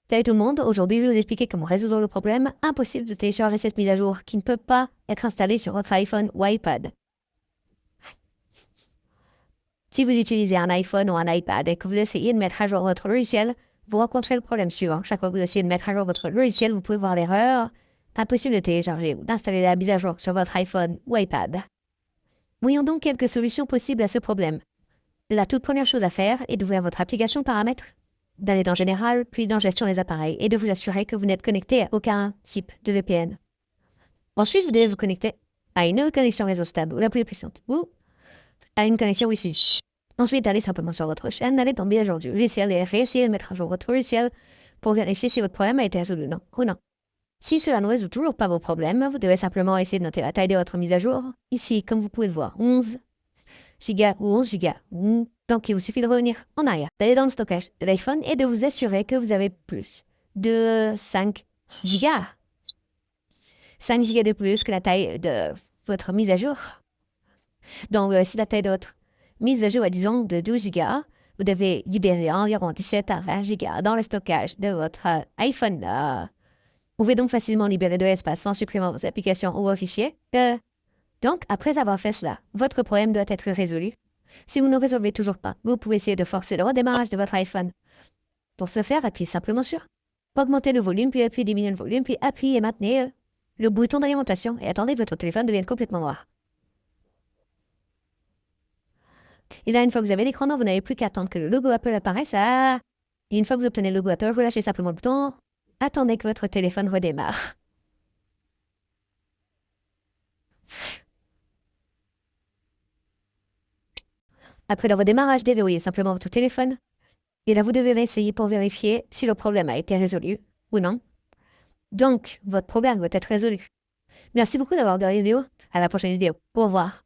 Salut tout le monde, aujourd'hui je vais vous expliquer comment résoudre le problème. Impossible de télécharger cette mise à jour qui ne peut pas être installée sur votre iPhone ou iPad. Si vous utilisez un iPhone ou un iPad et que vous essayez de mettre à jour votre logiciel, vous rencontrez le problème suivant. Chaque fois que vous essayez de mettre à jour votre logiciel, vous pouvez voir l'erreur. Impossible de télécharger ou d'installer la mise à jour sur votre iPhone ou iPad. Voyons donc quelques solutions possibles à ce problème. La toute première chose à faire est d'ouvrir votre application Paramètres, d'aller dans Général, puis dans Gestion des appareils et de vous assurer que vous n'êtes connecté à aucun type de VPN. Ensuite, vous devez vous connecter à une connexion réseau stable ou la plus puissante ou à une connexion Wi-Fi. Ensuite, allez simplement sur votre chaîne, allez tomber à jour du logiciel et réessayer de mettre à jour votre logiciel pour vérifier si votre problème a été résolu ou non. Si cela ne résout toujours pas vos problèmes, vous devez simplement essayer de noter la taille de votre mise à jour. Ici, comme vous pouvez le voir, 11 Giga ou 11 Giga. Donc, il vous suffit de revenir en arrière, d'aller dans le stockage de l'iPhone et de vous assurer que vous avez plus de 5 Giga. 5 Giga de plus que la taille de votre mise à jour. Donc, si la taille de votre mise à jour est, disons, de 12 Giga, vous devez libérer environ 17 à 20 Giga dans le stockage de votre iPhone. Vous pouvez donc facilement libérer de l'espace en supprimant vos applications ou vos fichiers. Donc, après avoir fait cela, votre problème doit être résolu. Si vous ne résolvez toujours pas, vous pouvez essayer de forcer le redémarrage de votre iPhone. Pour ce faire, appuyez simplement sur augmenter le volume, puis appuyez diminuer le volume, puis appuyez et maintenez le bouton d'alimentation et attendez que votre téléphone devienne complètement noir. Et là, une fois que vous avez l'écran noir, vous n'avez plus qu'à attendre que le logo Apple apparaisse. Et une fois que vous obtenez le logo Apple, vous lâchez simplement le bouton. Attendez que votre téléphone redémarre. Après le redémarrage, déverrouillez simplement votre téléphone. Et là, vous devez réessayer pour vérifier si le problème a été résolu ou non. Donc, votre problème doit être résolu. Merci beaucoup d'avoir regardé la vidéo. À la prochaine vidéo. Au revoir.